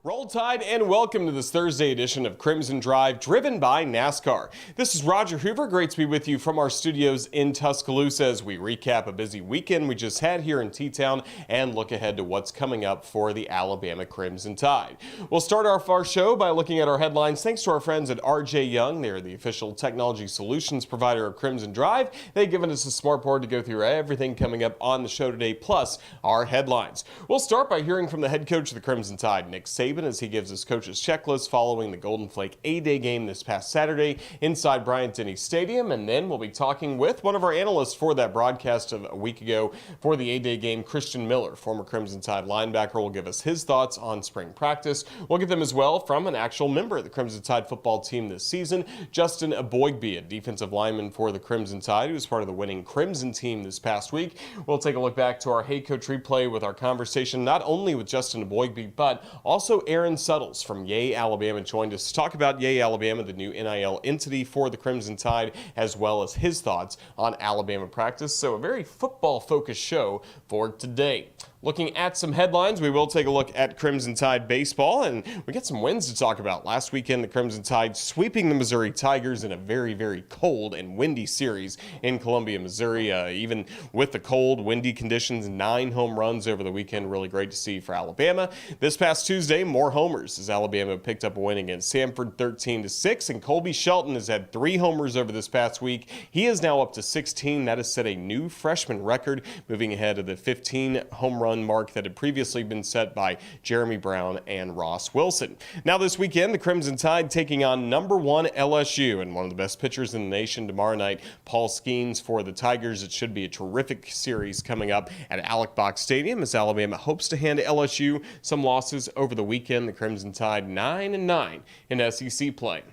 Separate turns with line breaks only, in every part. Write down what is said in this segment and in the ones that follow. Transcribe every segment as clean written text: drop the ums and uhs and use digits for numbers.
Roll Tide and welcome to this Thursday edition of Crimson Drive, driven by NASCAR. This is Roger Hoover. Great to be with you from our studios in Tuscaloosa as we recap a busy weekend we just had here in T-Town and look ahead to what's coming up for the Alabama Crimson Tide. We'll start off our show by looking at our headlines thanks to our friends at RJ Young. They're the official technology solutions provider of Crimson Drive. They've given us a smart board to go through everything coming up on the show today, plus our headlines. We'll start by hearing from the head coach of the Crimson Tide, Nick Saban, as he gives his coach's checklist following the Golden Flake A-Day game this past Saturday inside Bryant-Denny Stadium. And then we'll be talking with one of our analysts for that broadcast of a week ago for the A-Day game, Christian Miller, former Crimson Tide linebacker, will give us his thoughts on spring practice. We'll get them as well from an actual member of the Crimson Tide football team this season, Justin Eboigbe, a defensive lineman for the Crimson Tide, who was part of the winning Crimson team this past week. We'll take a look back to our Hey Coach replay with our conversation not only with Justin Eboigbe, but also Aaron Suttles from Yay, Alabama joined us to talk about Yay, Alabama, the new NIL entity for the Crimson Tide, as well as his thoughts on Alabama practice. So a very football-focused show for today. Looking at some headlines, we will take a look at Crimson Tide baseball, and we got some wins to talk about. Last weekend, the Crimson Tide sweeping the Missouri Tigers in a very, very cold and windy series in Columbia, Missouri. Even with the cold, windy conditions, 9 home runs over the weekend. Really great to see for Alabama. This past Tuesday, more homers as Alabama picked up a win against Samford 13-6, and Colby Shelton has had 3 homers over this past week. He is now up to 16. That has set a new freshman record, moving ahead of the 15 home run mark that had previously been set by Jeremy Brown and Ross Wilson. Now this weekend, the Crimson Tide taking on number 1 LSU, and one of the best pitchers in the nation tomorrow night, Paul Skeens for the Tigers. It should be a terrific series coming up at Alex Box Stadium as Alabama hopes to hand LSU some losses over the weekend. The Crimson Tide 9-9 in SEC play.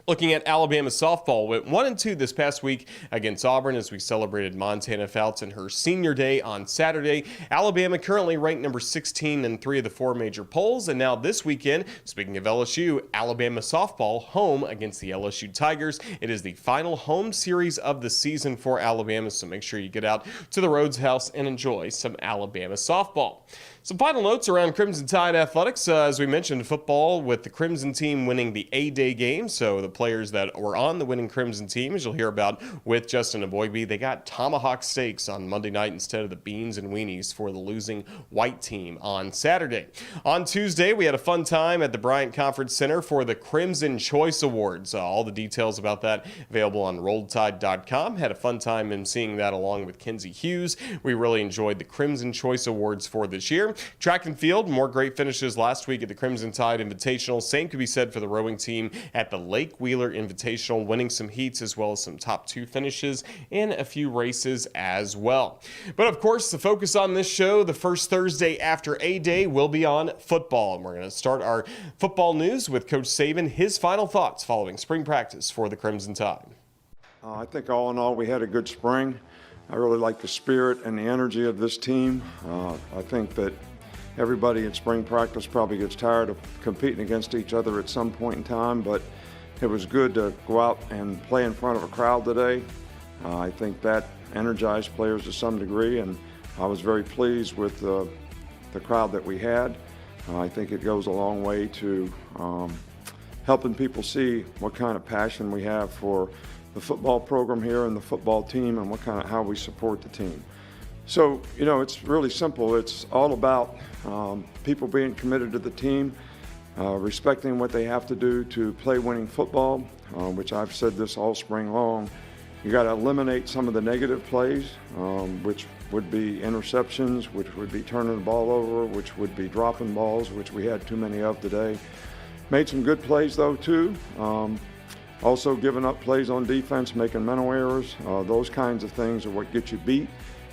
Looking at Alabama softball, went 1-2 this past week against Auburn as we celebrated Montana Fouts and her senior day on Saturday. Alabama currently ranked number 16 in 3 of the 4 major polls. And now this weekend, speaking of LSU, Alabama softball home against the LSU Tigers. It is the final home series of the season for Alabama, so make sure you get out to the Rhodes House and enjoy some Alabama softball. Some final notes around Crimson Tide athletics. As we mentioned, football with the Crimson team winning the A-Day game. So the players that were on the winning Crimson team, as you'll hear about with Justin Eboigbe, they got tomahawk steaks on Monday night instead of the beans and weenies for the losing white team on Saturday. On Tuesday, we had a fun time at the Bryant Conference Center for the Crimson Choice Awards. All the details about that available on rolledtide.com. Had a fun time in seeing that along with Kenzie Hughes. We really enjoyed the Crimson Choice Awards for this year. Track and field, more great finishes last week at the Crimson Tide Invitational. Same could be said for the rowing team at the Lake Wheeler Invitational, winning some heats as well as some top 2 finishes in a few races as well. But of course, the focus on this show, the first Thursday after A-Day, will be on football. And we're going to start our football news with Coach Saban, his final thoughts following spring practice for the Crimson Tide.
I think all in all, we had a good spring. I really like the spirit and the energy of this team. I think that everybody in spring practice probably gets tired of competing against each other at some point in time, but it was good to go out and play in front of a crowd today. I think that energized players to some degree, and I was very pleased with the crowd that we had. I think it goes a long way to helping people see what kind of passion we have for the football program here and the football team and how we support the team. So, it's really simple. It's all about people being committed to the team, respecting what they have to do to play winning football, which I've said this all spring long. You got to eliminate some of the negative plays, which would be interceptions, which would be turning the ball over, which would be dropping balls, which we had too many of today. Made some good plays, though, too. Also giving up plays on defense, making mental errors, those kinds of things are what get you beat.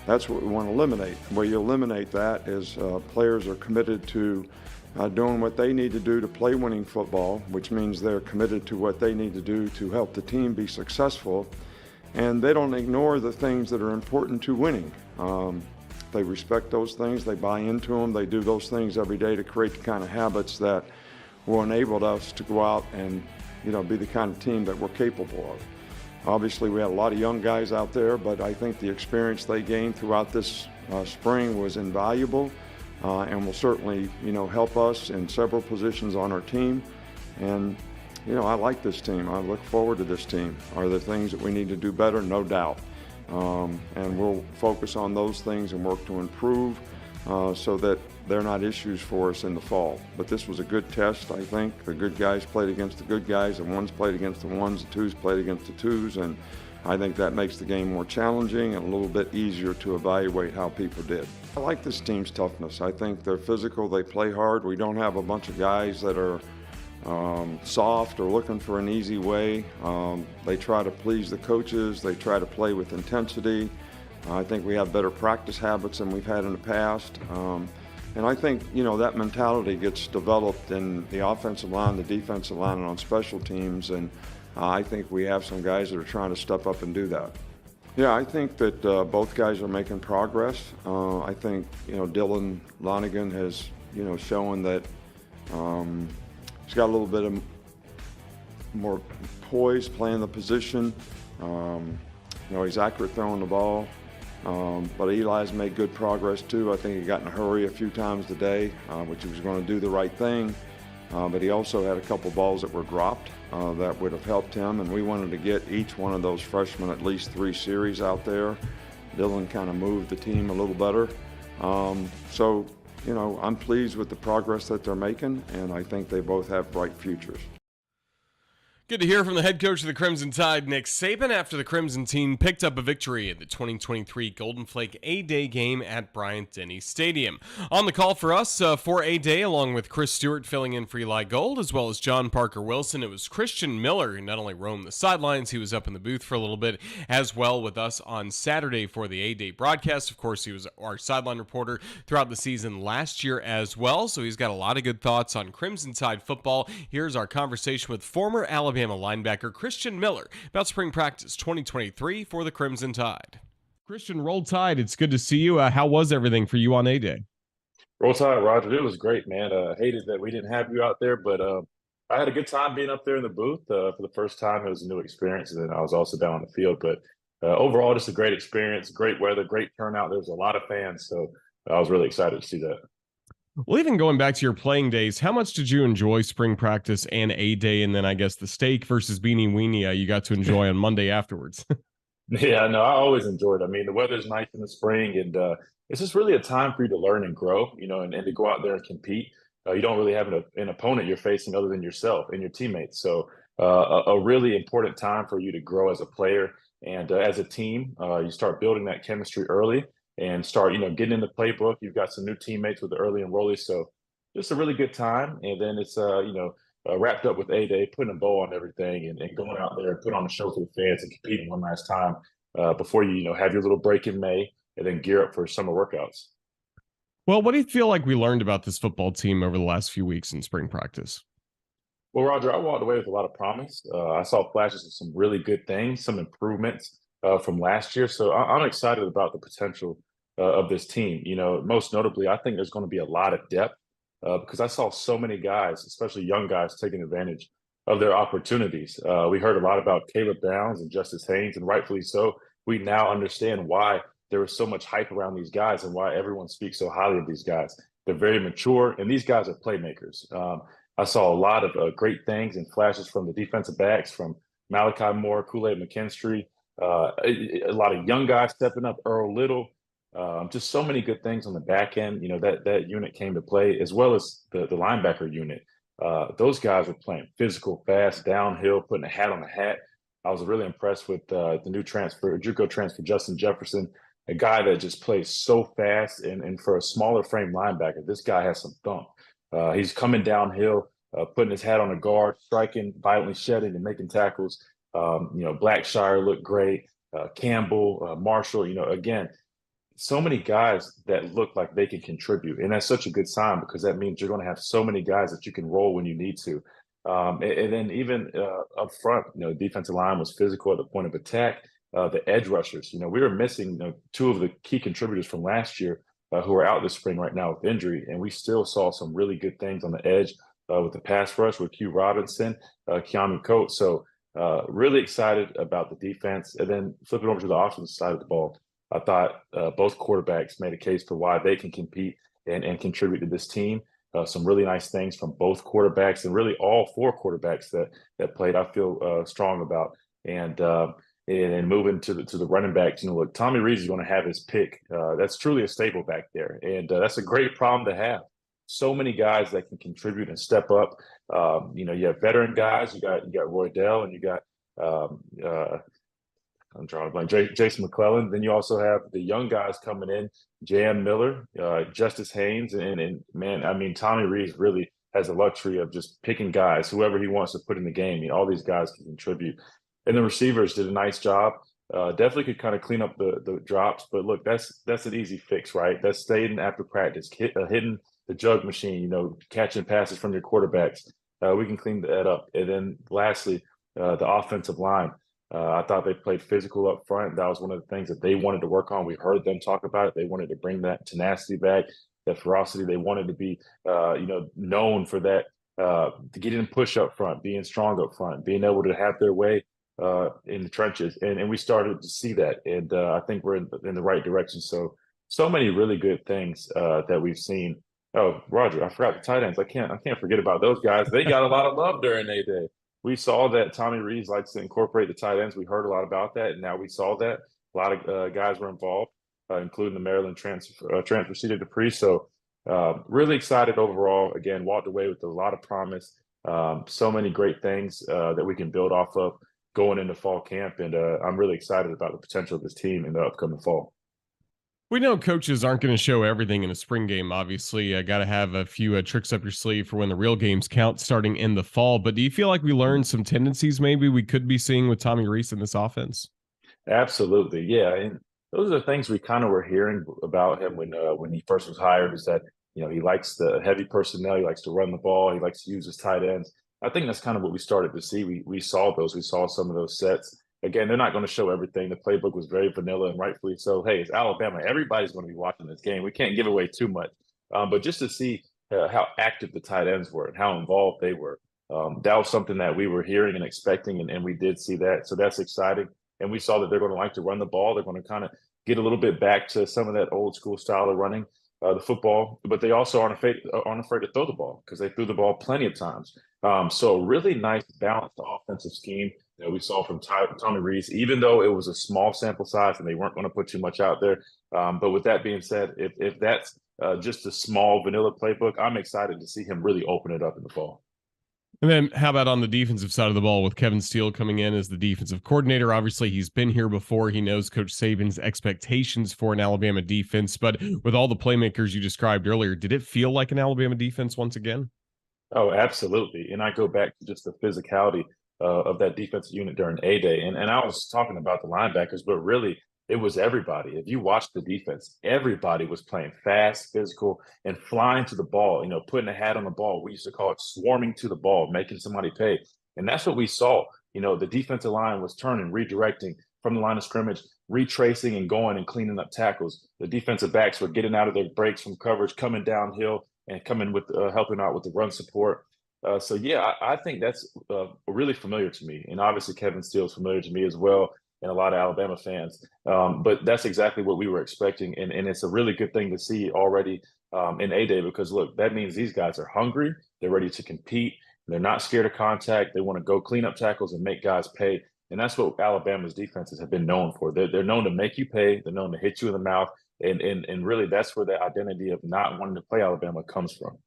That's what we want to eliminate. The way you eliminate that is players are committed to doing what they need to do to play winning football, which means they're committed to what they need to do to help the team be successful. And they don't ignore the things that are important to winning. They respect those things, they buy into them, they do those things every day to create the kind of habits that will enable us to go out and be the kind of team that we're capable of. Obviously, we had a lot of young guys out there, but I think the experience they gained throughout this spring was invaluable. and will certainly, help us in several positions on our team. And, I like this team. I look forward to this team. Are there things that we need to do better? No doubt. And we'll focus on those things and work to improve so that they're not issues for us in the fall. But this was a good test, I think. The good guys played against the good guys, the ones played against the ones, the twos played against the twos, and I think that makes the game more challenging and a little bit easier to evaluate how people did. I like this team's toughness. I think they're physical, they play hard. We don't have a bunch of guys that are soft or looking for an easy way. They try to please the coaches, they try to play with intensity. I think we have better practice habits than we've had in the past. And I think, that mentality gets developed in the offensive line, the defensive line, and on special teams. And I think we have some guys that are trying to step up and do that. Yeah, I think that both guys are making progress. I think, Dylan Lonigan has, shown that he's got a little bit of more poise playing the position. He's accurate throwing the ball. But Eli's made good progress too. I think he got in a hurry a few times today, which he was going to do the right thing. But he also had a couple balls that were dropped that would have helped him, and we wanted to get each one of those freshmen at least 3 series out there. Dylan kind of moved the team a little better. So, I'm pleased with the progress that they're making, and I think they both have bright futures.
Good to hear from the head coach of the Crimson Tide, Nick Saban, after the Crimson team picked up a victory in the 2023 Golden Flake A-Day game at Bryant-Denny Stadium. On the call for us for A-Day, along with Chris Stewart filling in for Eli Gold, as well as John Parker Wilson, it was Christian Miller who not only roamed the sidelines, he was up in the booth for a little bit as well with us on Saturday for the A-Day broadcast. Of course, he was our sideline reporter throughout the season last year as well, so he's got a lot of good thoughts on Crimson Tide football. Here's our conversation with former Alabama linebacker Christian Miller about spring practice 2023 for the Crimson Tide. Christian, Roll Tide, it's good to see you. How was everything for you on A-Day?
Roll Tide, Roger. It was great, man. Hated that we didn't have you out there, but I had a good time being up there in the booth for the first time. It was a new experience, and then I was also down on the field. But overall, just a great experience, great weather, great turnout. There was a lot of fans, so I was really excited to see that.
Well, even going back to your playing days, how much did you enjoy spring practice and A-Day, and then I guess the steak versus beanie weenie you got to enjoy on Monday afterwards?
Yeah, no, I always enjoyed it. I mean, the weather's nice in the spring, and it's just really a time for you to learn and grow, and to go out there and compete. You don't really have an opponent you're facing other than yourself and your teammates. So a really important time for you to grow as a player and as a team. You start building that chemistry early and start, getting in the playbook. You've got some new teammates with the early enrollees. So just a really good time. And then it's, wrapped up with A-Day, putting a bow on everything and going out there and put on a show for the fans and competing one last time before you, have your little break in May and then gear up for summer workouts.
Well, what do you feel like we learned about this football team over the last few weeks in spring practice?
Well, Roger, I walked away with a lot of promise. I saw flashes of some really good things, some improvements from last year. So I'm excited about the potential of this team. Most notably, I think there's going to be a lot of depth because I saw so many guys, especially young guys, taking advantage of their opportunities. We heard a lot about Caleb Downs and Justice Haynes, and rightfully so. We now understand why there was so much hype around these guys and why everyone speaks so highly of these guys. They're very mature, and these guys are playmakers. I saw a lot of great things and flashes from the defensive backs, from Malachi Moore, Kool-Aid McKinstry, a lot of young guys stepping up, Earl Little, just so many good things on the back end. That unit came to play, as well as the linebacker unit. Those guys were playing physical, fast, downhill, putting a hat on a hat. I was really impressed with the new transfer, JUCO transfer, Justin Jefferson, a guy that just plays so fast. And for a smaller frame linebacker, this guy has some thump. He's coming downhill, putting his hat on a guard, striking, violently shedding, and making tackles. Blackshire looked great. Campbell, Marshall, again, so many guys that look like they can contribute. And that's such a good sign because that means you're going to have so many guys that you can roll when you need to. And then even up front, defensive line was physical at the point of attack. The edge rushers, we were missing 2 of the key contributors from last year who are out this spring right now with injury. And we still saw some really good things on the edge with the pass rush with Q Robinson, Keanu Coates. So really excited about the defense. And then flipping over to the offensive side of the ball, I thought both quarterbacks made a case for why they can compete and contribute to this team. Some really nice things from both quarterbacks and really all four quarterbacks that played. I feel strong about and moving to the running backs. Look, Tommy Rees is going to have his pick. That's truly a stable back there, and that's a great problem to have. So many guys that can contribute and step up. You have veteran guys. You got Roydell, and you got I'm drawing a blank. Jason McClellan. Then you also have the young guys coming in, J.M. Miller, Justice Haynes, and man, I mean, Tommy Rees really has the luxury of just picking guys, whoever he wants to put in the game. All these guys can contribute. And the receivers did a nice job. Definitely could kind of clean up the drops, but look, that's an easy fix, right? That's staying after practice, hitting the jug machine, catching passes from your quarterbacks. We can clean that up. And then lastly, the offensive line. I thought they played physical up front. That was one of the things that they wanted to work on. We heard them talk about it. They wanted to bring that tenacity back, that ferocity. They wanted to be, known for that, to get in push up front, being strong up front, being able to have their way in the trenches. And we started to see that. And I think we're in the right direction. So many really good things that we've seen. Oh, Roger, I forgot the tight ends. I can't forget about those guys. They got a lot of love during their day. We saw that Tommy Rees likes to incorporate the tight ends. We heard a lot about that, and now we saw that a lot of guys were involved, including the Maryland transfer Cedar Dupree. So really excited overall. Again, walked away with a lot of promise. So many great things that we can build off of going into fall camp, and I'm really excited about the potential of this team in the upcoming fall.
We know coaches aren't going to show everything in a spring game. Obviously, got to have a few tricks up your sleeve for when the real games count starting in the fall. But do you feel like we learned some tendencies maybe we could be seeing with Tommy Rees in this offense?
Absolutely, yeah. And those are the things we kind of were hearing about him when he first was hired, is that he likes the heavy personnel, he likes to run the ball, he likes to use his tight ends. I think that's kind of what we started to see. We saw some of those sets. Again, they're not going to show everything. The playbook was very vanilla, and rightfully so. Hey, it's Alabama. Everybody's going to be watching this game. We can't give away too much. But just to see how active the tight ends were and how involved they were, that was something that we were hearing and expecting, and we did see that. So that's exciting. And we saw that they're going to like to run the ball. They're going to kind of get a little bit back to some of that old school style of running the football. But they also aren't afraid to throw the ball, because they threw the ball plenty of times. So a really nice balanced offensive scheme that we saw from Tommy Rees, even though it was a small sample size and they weren't going to put too much out there. But with that being said, if that's just a small vanilla playbook, I'm excited to see him really open it up in the fall.
And then how about on the defensive side of the ball with Kevin Steele coming in as the defensive coordinator? Obviously, he's been here before. He knows Coach Saban's expectations for an Alabama defense. But with all the playmakers you described earlier, did it feel like an Alabama defense once again?
Oh, absolutely. And I go back to just the physicality of that defensive unit during A-Day. And I was talking about the linebackers, but really it was everybody. If you watched the defense, everybody was playing fast, physical, and flying to the ball, putting a hat on the ball. We used to call it swarming to the ball, making somebody pay. And that's what we saw. The defensive line was turning, redirecting from the line of scrimmage, retracing and going and cleaning up tackles. The defensive backs were getting out of their breaks from coverage, coming downhill and coming with helping out with the run support. So yeah, I think that's really familiar to me, and obviously Kevin Steele is familiar to me as well, and a lot of Alabama fans. But that's exactly what we were expecting, and it's a really good thing to see already in A-Day, because look, that means these guys are hungry, they're ready to compete, they're not scared of contact, they want to go clean up tackles and make guys pay, and that's what Alabama's defenses have been known for. They're known to make you pay, they're known to hit you in the mouth, and really that's where the identity of not wanting to play Alabama comes from.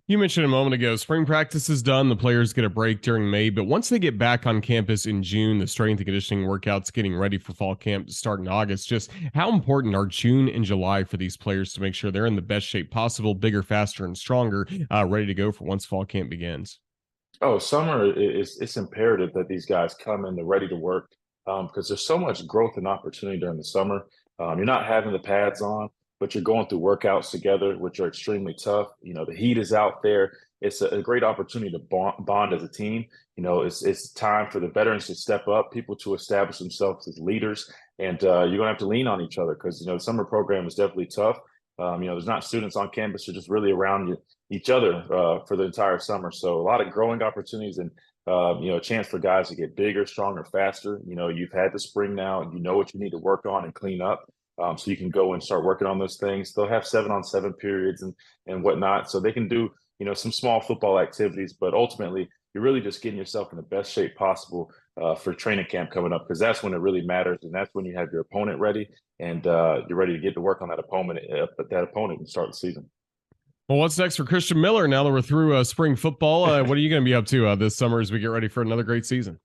You mentioned a moment ago, spring practice is done. The players get a break during May, but once they get back on campus in June, the strength and conditioning workouts getting ready for fall camp to start in August. Just how important are June and July for these players to make sure they're in the best shape possible, bigger, faster, and stronger, ready to go for once fall camp begins?
Oh, summer it's imperative that these guys come in, they're ready to work, because there's so much growth and opportunity during the summer. You're not having the pads on, but you're going through workouts together, which are extremely tough. The heat is out there. It's a great opportunity to bond as a team. It's time for the veterans to step up, people to establish themselves as leaders, and you're going to have to lean on each other, because the summer program is definitely tough. There's not students on campus, you're just really around each other for the entire summer. So a lot of growing opportunities, and a chance for guys to get bigger, stronger, faster. You've had the spring now, and you know what you need to work on and clean up. So you can go and start working on those things. They'll have 7-on-7 periods and whatnot, so they can do some small football activities. But ultimately, you're really just getting yourself in the best shape possible for training camp coming up, because that's when it really matters, and that's when you have your opponent ready and you're ready to get to work on that opponent and start the season.
Well, what's next for Christian Miller now that we're through spring football? What are you going to be up to this summer as we get ready for another great season?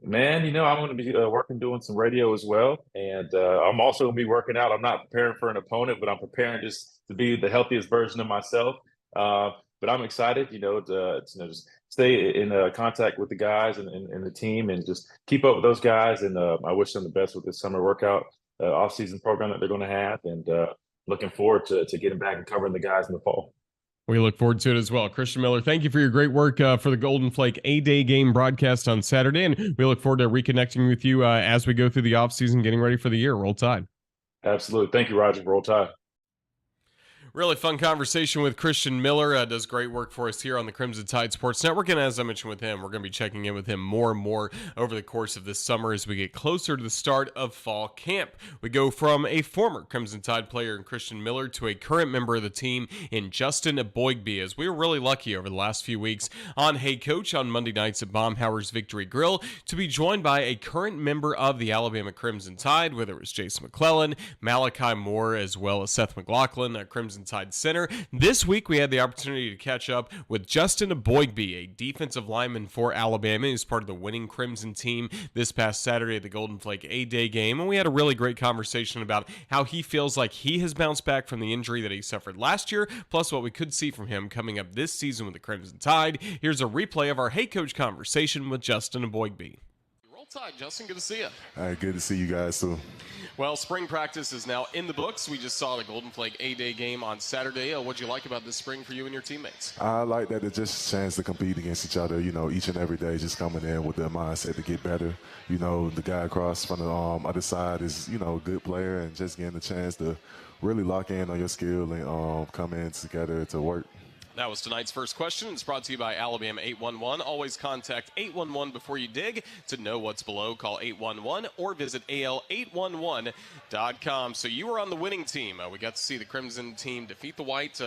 Man, I'm going to be working doing some radio as well, and I'm also going to be working out. I'm not preparing for an opponent, but I'm preparing just to be the healthiest version of myself. But I'm excited, just stay in contact with the guys and the team, and just keep up with those guys. And I wish them the best with this summer workout off-season program that they're going to have, and looking forward to getting back and covering the guys in the fall.
We look forward to it as well. Christian Miller, thank you for your great work for the Golden Flake A-Day game broadcast on Saturday, and we look forward to reconnecting with you as we go through the offseason, getting ready for the year. Roll Tide.
Absolutely. Thank you, Roger. Roll Tide.
Really fun conversation with Christian Miller. Does great work for us here on the Crimson Tide Sports Network. And as I mentioned with him, we're going to be checking in with him more and more over the course of this summer as we get closer to the start of fall camp. We go from a former Crimson Tide player in Christian Miller to a current member of the team in Justin Eboigbe, as we were really lucky over the last few weeks on Hey Coach on Monday nights at Baumhauer's Victory Grill to be joined by a current member of the Alabama Crimson Tide, whether it was Jason McClellan, Malachi Moore, as well as Seth McLaughlin, a Crimson Tide center. This week, we had the opportunity to catch up with Justin Eboigbe, a defensive lineman for Alabama. He's part of the winning Crimson team this past Saturday at the Golden Flake A-Day game, and we had a really great conversation about how he feels like he has bounced back from the injury that he suffered last year, plus what we could see from him coming up this season with the Crimson Tide. Here's a replay of our Hey Coach conversation with Justin Eboigbe. Roll Tide, Justin. Good to see you.
Good to see you guys too.
Well, spring practice is now in the books. We just saw the Golden Flake A-Day game on Saturday. What'd you like about this spring for you and your teammates?
I like that it's just a chance to compete against each other, each and every day, just coming in with the mindset to get better. The guy across from the other side is, a good player, and just getting the chance to really lock in on your skill and come in together to work.
That was tonight's first question. It's brought to you by Alabama 811. Always contact 811 before you dig to know what's below. Call 811 or visit al811.com. So you were on the winning team. We got to see the Crimson team defeat the White.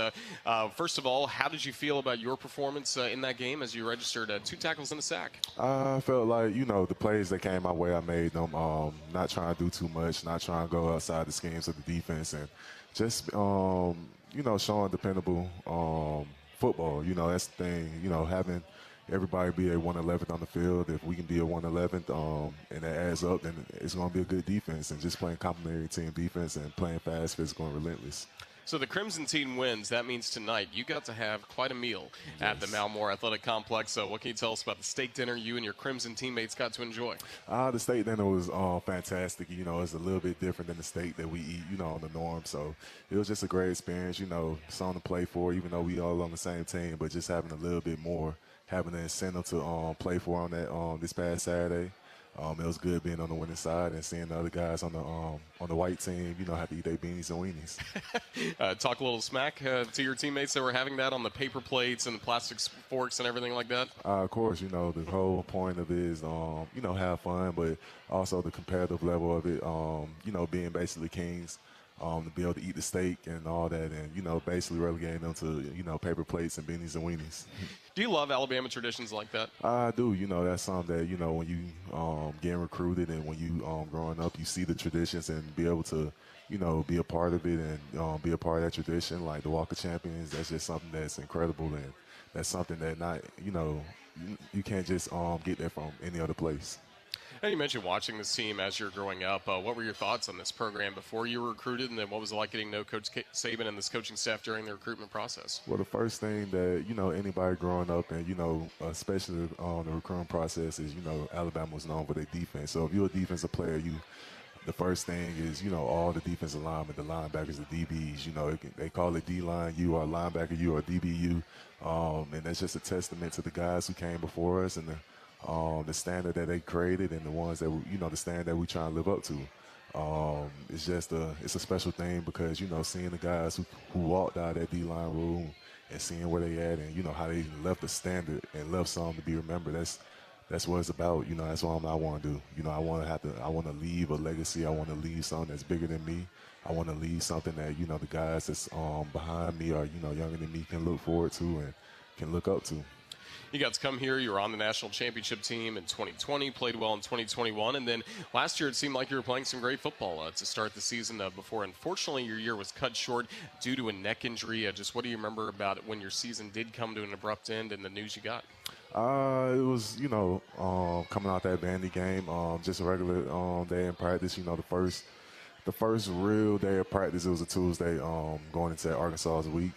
First of all, how did you feel about your performance in that game as you registered 2 tackles and a sack?
I felt like, the plays that came my way, I made them. Not trying to do too much, not trying to go outside the schemes of the defense, and just, showing dependable football. That's the thing, having everybody be a 111th on the field. If we can be a 111th and that adds up, then it's going to be a good defense, and just playing complementary team defense and playing fast, physical, and relentless.
So the Crimson team wins. That means tonight you got to have quite a meal at the Malmore Athletic Complex. So what can you tell us about the steak dinner you and your Crimson teammates got to enjoy?
The steak dinner was fantastic. It's a little bit different than the steak that we eat, on the norm. So it was just a great experience, something to play for, even though we all on the same team, but just having a little bit more, having the incentive to play for on that this past Saturday. It was good being on the winning side and seeing the other guys on the white team, have to eat their beanies and weenies.
Talk a little smack to your teammates that were having that on the paper plates and the plastic forks and everything like that?
Of course, the whole point of it is, have fun, but also the competitive level of it, being basically kings. To be able to eat the steak and all that, and basically relegating them to paper plates and beanies and weenies.
Do you love Alabama traditions like that?
I do. That's something that when you getting recruited and when you growing up, you see the traditions and be able to be a part of it and be a part of that tradition. Like the Walk of Champions, that's just something that's incredible, and that's something that not you can't just get that from any other place.
And you mentioned watching this team as you're growing up. What were your thoughts on this program before you were recruited, and then what was it like getting to know Coach Saban and this coaching staff during the recruitment process?
Well, the first thing that, anybody growing up and, especially on the recruiting process is, Alabama was known for their defense. So if you're a defensive player, the first thing is, all the defensive linemen, the linebackers, the DBs, they call it D-line, you are a linebacker, you are a DBU. And that's just a testament to the guys who came before us and the standard that they created and the ones that, the standard that we try to live up to. It's just it's a special thing because, seeing the guys who walked out of that D-line room and seeing where they at and, how they left a standard and left something to be remembered, that's what it's about. You know, that's what I want to do. You know, I want to leave a legacy. I want to leave something that's bigger than me. I want to leave something that, you know, the guys that's behind me or, you know, younger than me can look forward to and can look up to.
You got to come here. You were on the national championship team in 2020, played well in 2021, and then last year it seemed like you were playing some great football to start the season before, unfortunately, your year was cut short due to a neck injury. Just what do you remember about when your season did come to an abrupt end and the news you got?
It was, you know, coming out that bandy game, just a regular day in practice. You know, the first real day of practice, it was a Tuesday, going into Arkansas's week.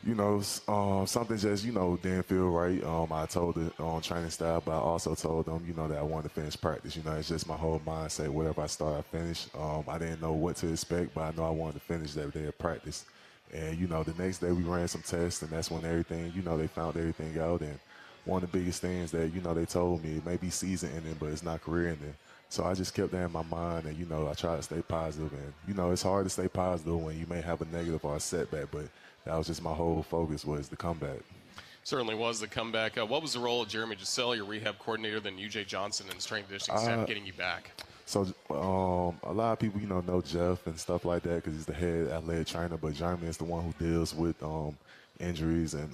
You know, something just, you know, didn't feel right. I told the training staff, but I also told them, you know, that I wanted to finish practice. You know, it's just my whole mindset. Whatever I start, I finish. I didn't know what to expect, but I know I wanted to finish that day of practice. And, you know, the next day we ran some tests, and that's when everything, you know, they found everything out. And one of the biggest things that, you know, they told me, it may be season ending, but it's not career ending. So I just kept that in my mind, and, you know, I tried to stay positive. And, you know, it's hard to stay positive when you may have a negative or a setback, but that was just my whole focus, was the comeback.
Certainly was the comeback. What was the role of Jeremy Giselle, your rehab coordinator, then UJ Johnson and strength and conditioning staff getting you back?
So a lot of people, you know Jeff and stuff like that because he's the head athletic trainer, but Jeremy is the one who deals with injuries and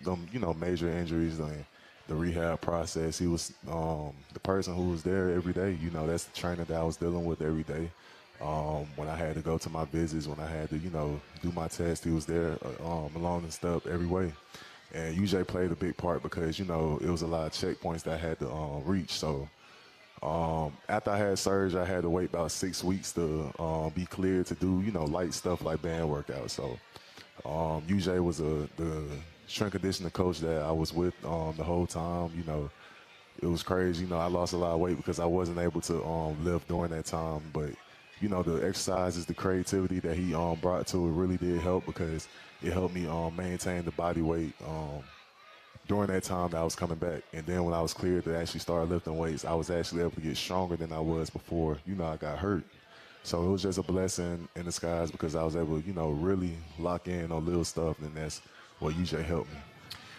them, you know, major injuries and the rehab process. He was the person who was there every day. You know, that's the trainer that I was dealing with every day. When I had to go to my visits, when I had to, you know, do my test, he was there along the step every way. And UJ played a big part because, you know, it was a lot of checkpoints that I had to reach. So after I had surgery, I had to wait about 6 weeks to be cleared to do, you know, light stuff like band workouts. So UJ was the strength conditioning coach that I was with the whole time. You know, it was crazy. You know, I lost a lot of weight because I wasn't able to lift during that time. But, you know, the exercises, the creativity that he brought to it really did help because it helped me maintain the body weight during that time that I was coming back. And then when I was cleared to actually start lifting weights, I was actually able to get stronger than I was before, you know, I got hurt. So it was just a blessing in disguise because I was able to, you know, really lock in on little stuff, and that's what UJ helped me.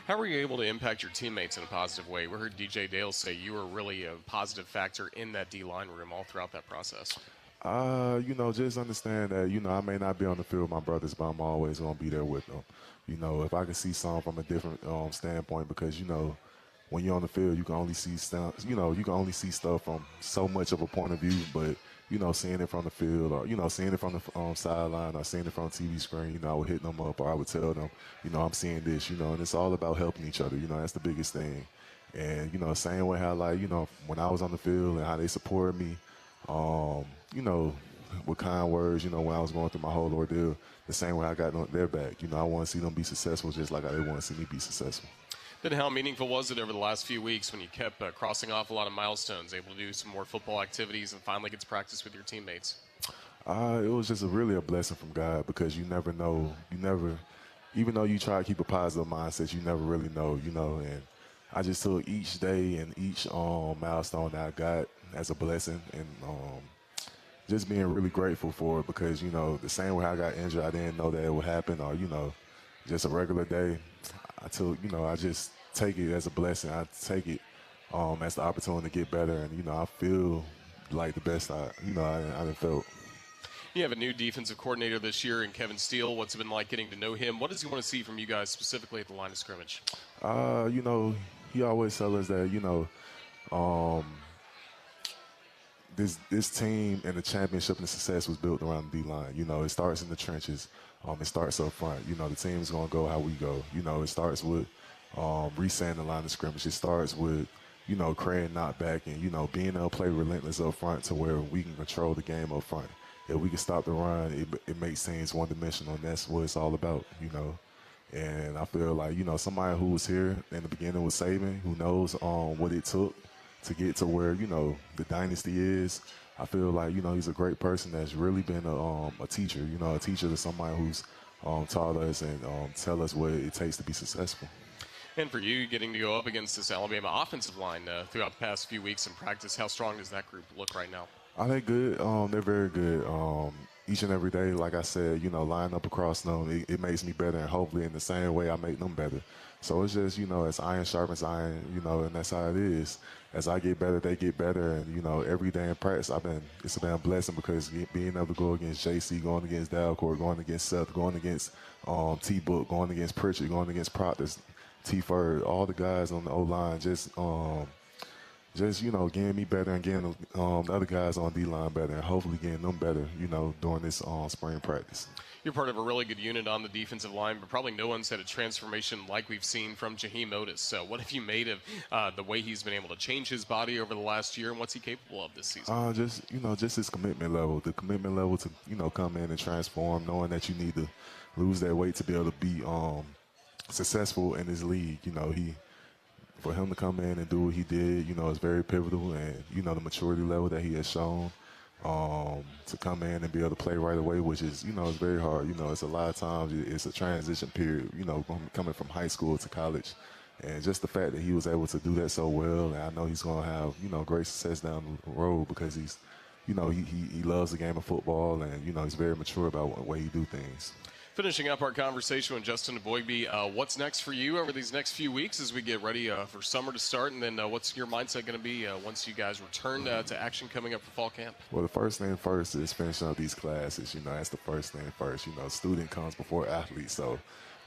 How were you able to impact your teammates in a positive way? We heard DJ Dale say you were really a positive factor in that D-line room all throughout that process.
You know, just understand that, you know, I may not be on the field with my brothers, but I'm always going to be there with them. You know, if I can see something from a different standpoint, because, you know, when you're on the field, you can only see stuff, you know, you can only see stuff from so much of a point of view, but, you know, seeing it from the field or, you know, seeing it from the sideline or seeing it from the TV screen, you know, I would hit them up or I would tell them, you know, I'm seeing this, you know, and it's all about helping each other. You know, that's the biggest thing. And, you know, same way how, like, you know, when I was on the field and how they supported me, you know, with kind words, you know, when I was going through my whole ordeal, the same way I got their back. You know, I want to see them be successful just like they want to see me be successful.
Then how meaningful was it over the last few weeks when you kept crossing off a lot of milestones, able to do some more football activities and finally get to practice with your teammates?
It was just really a blessing from God because you never know. Even though you try to keep a positive mindset, you never really know, you know. And I just took each day and each milestone that I got as a blessing and just being really grateful for it because, you know, the same way I got injured, I didn't know that it would happen or, you know, just a regular day. I just take it as a blessing. I take it as the opportunity to get better. And, you know, I feel like the best I done felt.
You have a new defensive coordinator this year in Kevin Steele. What's it been like getting to know him? What does he want to see from you guys specifically at the line of scrimmage?
You know, he always tells us that, you know, this team and the championship and the success was built around the D-line. You know, it starts in the trenches. It starts up front. You know, the team is going to go how we go. You know, it starts with resetting the line of scrimmage. It starts with, you know, creating knockback and, you know, being able to play relentless up front to where we can control the game up front. If we can stop the run, it makes things one-dimensional, and that's what it's all about, you know. And I feel like, you know, somebody who was here in the beginning with Saban, who knows what it took to get to where, you know, the dynasty is. I feel like, you know, he's a great person that's really been a teacher, you know, a teacher to somebody who's taught us and tell us what it takes to be successful.
And for you, getting to go up against this Alabama offensive line throughout the past few weeks in practice, how strong does that group look right now?
Are they good? They're very good. each and every day, like I said, you know, line up across them, it makes me better, and hopefully in the same way I make them better. So it's just, you know, as iron sharpens iron, you know, and that's how it is. As I get better, they get better, and you know, every day in practice, it's been a blessing because being able to go against JC, going against Dalcourt, going against Seth, going against T-Book, going against Pritchard, going against Proctor, T-Ford, all the guys on the O-line, just, you know, getting me better and getting the other guys on D-line better, and hopefully getting them better, you know, during this spring practice.
You're part of a really good unit on the defensive line, but probably no one's had a transformation like we've seen from Jaheim Otis. So what have you made of the way he's been able to change his body over the last year, and what's he capable of this season?
Just, you know, just his commitment level, the commitment level to, you know, come in and transform, knowing that you need to lose that weight to be able to be successful in this league. You know, for him to come in and do what he did, you know, is very pivotal, and, you know, the maturity level that he has shown to come in and be able to play right away, which is, you know, it's very hard. You know, it's a lot of times it's a transition period, you know, coming from high school to college. And just the fact that he was able to do that so well, and I know he's going to have, you know, great success down the road because he's, you know, he loves the game of football, and, you know, he's very mature about the way he do things.
Finishing up our conversation with Justin Eboigbe, what's next for you over these next few weeks as we get ready for summer to start? And then what's your mindset going to be once you guys return to action coming up for fall camp?
Well, the first thing first is finishing up these classes. You know, that's the first thing first. You know, student comes before athlete. So,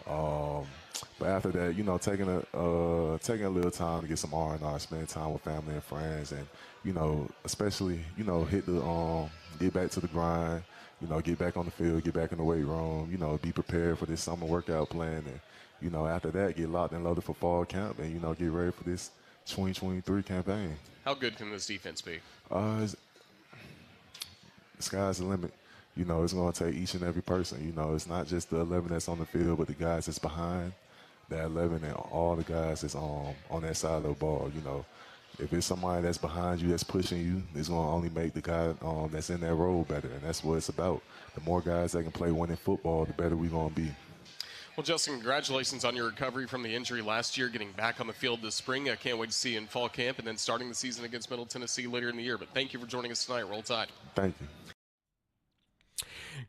but after that, you know, taking a little time to get some R&R, spend time with family and friends, and, you know, especially, you know, get back to the grind. You know, get back on the field, get back in the weight room, you know, be prepared for this summer workout plan. And, you know, after that, get locked and loaded for fall camp and, you know, get ready for this 2023 campaign.
How good can this defense be?
The sky's the limit. You know, it's going to take each and every person. You know, it's not just the 11 that's on the field, but the guys that's behind that 11 and all the guys that's on that side of the ball, you know. If it's somebody that's behind you, that's pushing you, it's going to only make the guy that's in that role better, and that's what it's about. The more guys that can play winning football, the better we're going to be.
Well, Justin, congratulations on your recovery from the injury last year, getting back on the field this spring. I can't wait to see you in fall camp and then starting the season against Middle Tennessee later in the year. But thank you for joining us tonight. Roll Tide.
Thank you.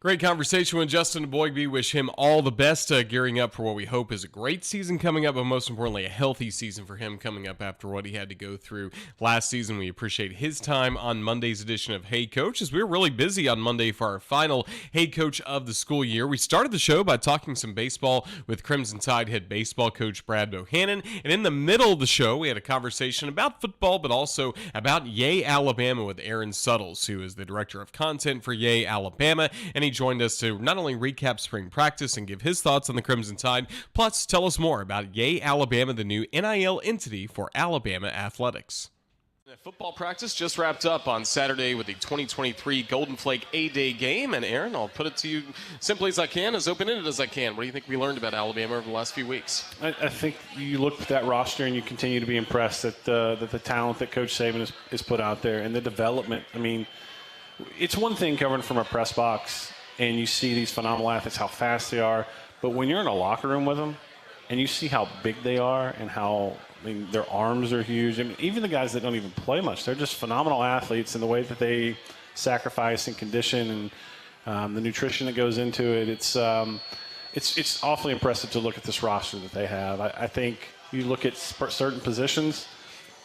Great conversation with Justin Eboigbe. Wish him all the best, gearing up for what we hope is a great season coming up, but most importantly, a healthy season for him coming up after what he had to go through last season. We appreciate his time on Monday's edition of Hey Coach, as we were really busy on Monday for our final Hey Coach of the school year. We started the show by talking some baseball with Crimson Tide head baseball coach Brad Bohannon, and in the middle of the show, we had a conversation about football, but also about Yay Alabama with Aaron Suttles, who is the director of content for Yay Alabama, and he joined us to not only recap spring practice and give his thoughts on the Crimson Tide, plus tell us more about Yay Alabama, the new NIL entity for Alabama athletics. Football practice just wrapped up on Saturday with the 2023 Golden Flake A-Day game. And Aaron, I'll put it to you simply as I can, as open-ended as I can. What do you think we learned about Alabama over the last few weeks?
I think you look at that roster and you continue to be impressed at the talent that Coach Saban has put out there and the development. I mean, it's one thing covering from a press box and you see these phenomenal athletes, how fast they are. But when you're in a locker room with them and you see how big they are and how, I mean, their arms are huge. I mean, even the guys that don't even play much, they're just phenomenal athletes, and the way that they sacrifice and condition and the nutrition that goes into it, it's awfully impressive to look at this roster that they have. I think you look at certain positions,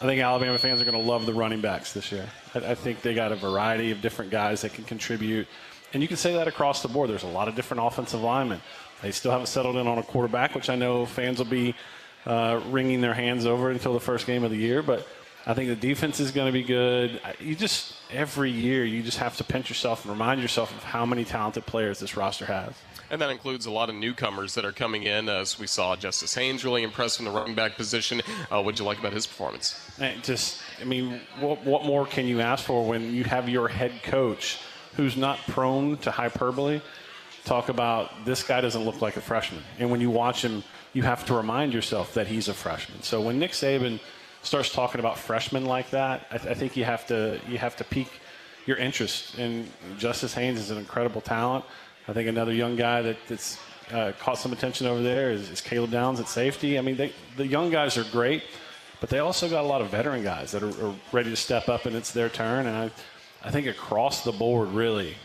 I think Alabama fans are going to love the running backs this year. I think they got a variety of different guys that can contribute. And you can say that across the board. There's a lot of different offensive linemen. They still haven't settled in on a quarterback, which I know fans will be wringing their hands over until the first game of the year. But I think the defense is going to be good. Every year, you just have to pinch yourself and remind yourself of how many talented players this roster has.
And that includes a lot of newcomers that are coming in. As we saw, Justice Haynes really impressed from the running back position. What did you like about his performance?
What more can you ask for when you have your head coach who's not prone to hyperbole talk about this guy doesn't look like a freshman? And when you watch him, you have to remind yourself that he's a freshman. So when Nick Saban starts talking about freshmen like that, I think you have to pique your interest. And Justice Haynes is an incredible talent. I think another young guy that's caught some attention over there is Caleb Downs at safety. I mean, the young guys are great, but they also got a lot of veteran guys that are ready to step up, and it's their turn. And I think across the board, really,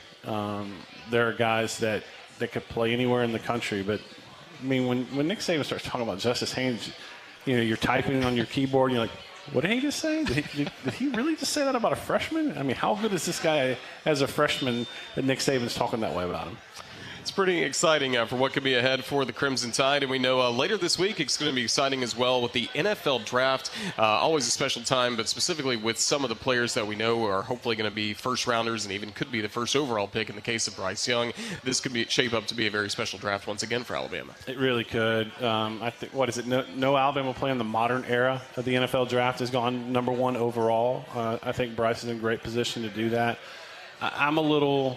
there are guys that could play anywhere in the country. But, I mean, when Nick Saban starts talking about Justice Haynes, you're typing on your keyboard, and you're like, what did he just say? Did he really just say that about a freshman? I mean, how good is this guy as a freshman that Nick Saban's talking that way about him?
It's pretty exciting for what could be ahead for the Crimson Tide. And we know later this week it's going to be exciting as well with the NFL Draft. Always a special time, but specifically with some of the players that we know are hopefully going to be first-rounders and even could be the first overall pick in the case of Bryce Young. This could shape up to be a very special draft once again for Alabama.
It really could. I think, what is it? No Alabama player in the modern era of the NFL Draft has gone number 1 overall. I think Bryce is in great position to do that. I'm a little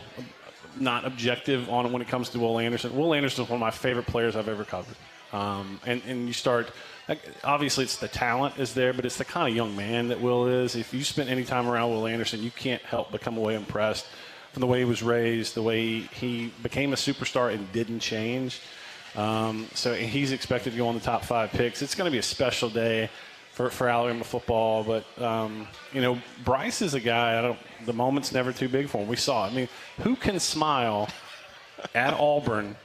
not objective on it when it comes to Will Anderson. Will Anderson is one of my favorite players I've ever covered. And you start, obviously it's the talent is there, but it's the kind of young man that Will is. If you spent any time around Will Anderson, you can't help but come away impressed from the way he was raised, the way he became a superstar and didn't change. So he's expected to go on the top 5 picks. It's going to be a special day for Alabama football, but Bryce is a guy. The moment's never too big for him. We saw it. I mean, who can smile at Auburn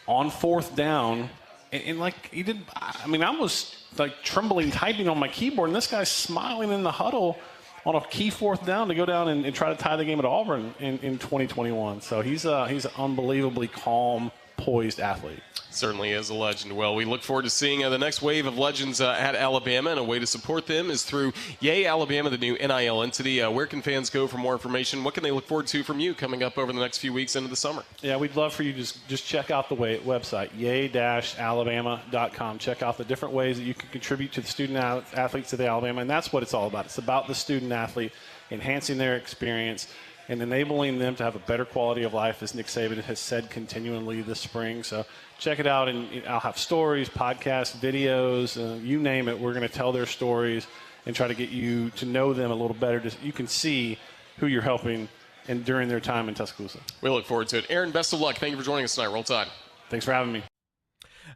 on 4th down and like he did? I mean, I was like trembling, typing on my keyboard, and this guy's smiling in the huddle on a key 4th down to go down and try to tie the game at Auburn in 2021. So he's an unbelievably calm, poised athlete.
Certainly is a legend. Well, we look forward to seeing the next wave of legends at Alabama, and a way to support them is through Yay Alabama, the new NIL entity. Where can fans go for more information? What can they look forward to from you coming up over the next few weeks into the summer?
Yeah, we'd love for you to just check out the website, yay-alabama.com. Check out the different ways that you can contribute to the student athletes of the Alabama, and that's what it's all about. It's about the student athlete, enhancing their experience, and enabling them to have a better quality of life, as Nick Saban has said continually this spring. So check it out, and I'll have stories, podcasts, videos, you name it. We're going to tell their stories and try to get you to know them a little better. You can see who you're helping and during their time in Tuscaloosa.
We look forward to it. Aaron, best of luck. Thank you for joining us tonight. Roll Tide.
Thanks for having me.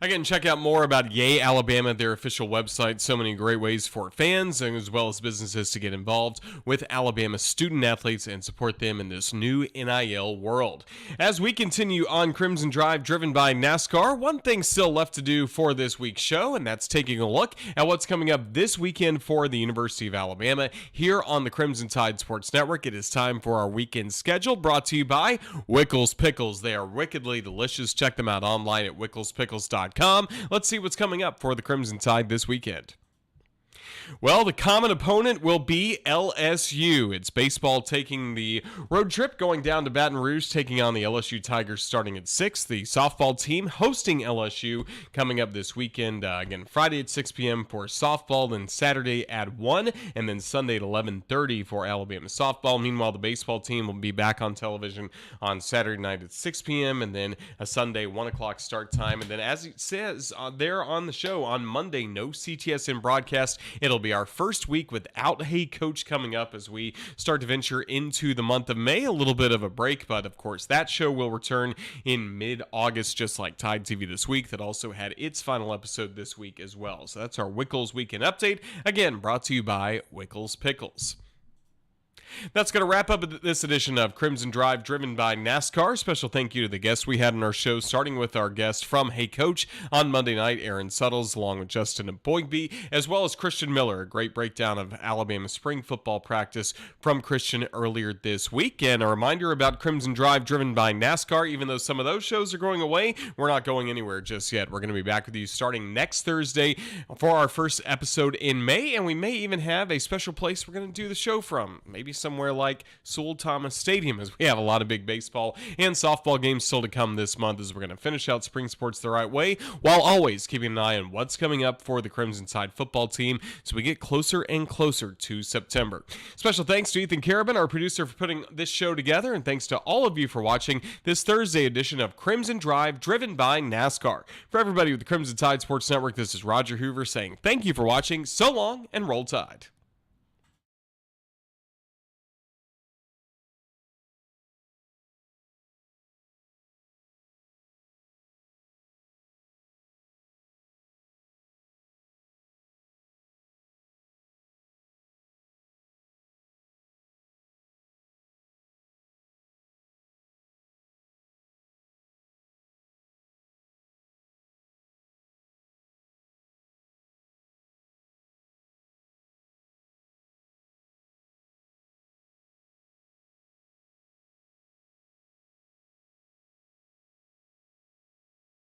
Again, check out more about Yay Alabama, their official website. So many great ways for fans as well as businesses to get involved with Alabama student athletes and support them in this new NIL world. As we continue on Crimson Drive, driven by NASCAR, one thing still left to do for this week's show, and that's taking a look at what's coming up this weekend for the University of Alabama here on the Crimson Tide Sports Network. It is time for our weekend schedule, brought to you by Wickles Pickles. They are wickedly delicious. Check them out online at wicklespickles.com. Let's see what's coming up for the Crimson Tide this weekend. Well, the common opponent will be LSU. It's baseball taking the road trip, going down to Baton Rouge, taking on the LSU Tigers starting at 6. The softball team hosting LSU coming up this weekend. Again, Friday at 6 p.m. for softball, then Saturday at 1, and then Sunday at 11:30 for Alabama softball. Meanwhile, the baseball team will be back on television on Saturday night at 6 p.m., and then a Sunday 1 o'clock start time. And then, as it says there on the show, on Monday, no CTSN broadcast. It'll be our first week without Hey Coach coming up as we start to venture into the month of May. A little bit of a break, but of course that show will return in mid-August, just like Tide TV This Week, that also had its final episode this week as well. So that's our Wickles Weekend Update, again brought to you by Wickles Pickles. That's going to wrap up this edition of Crimson Drive, driven by NASCAR. Special thank you to the guests we had on our show, starting with our guest from Hey Coach on Monday night, Aaron Suttles, along with Justin Eboigbe, as well as Christian Miller. A great breakdown of Alabama spring football practice from Christian earlier this week. And a reminder about Crimson Drive, driven by NASCAR. Even though some of those shows are going away, we're not going anywhere just yet. We're going to be back with you starting next Thursday for our first episode in May, and we may even have a special place we're going to do the show from. Maybe somewhere like Sewell Thomas Stadium, as we have a lot of big baseball and softball games still to come this month, as we're going to finish out spring sports the right way, while always keeping an eye on what's coming up for the Crimson Tide football team as we get closer and closer to September. Special thanks to Ethan Carabin, our producer, for putting this show together, and thanks to all of you for watching this Thursday edition of Crimson Drive, driven by NASCAR. For everybody with the Crimson Tide Sports Network, this is Roger Hoover saying thank you for watching, so long, and roll Tide.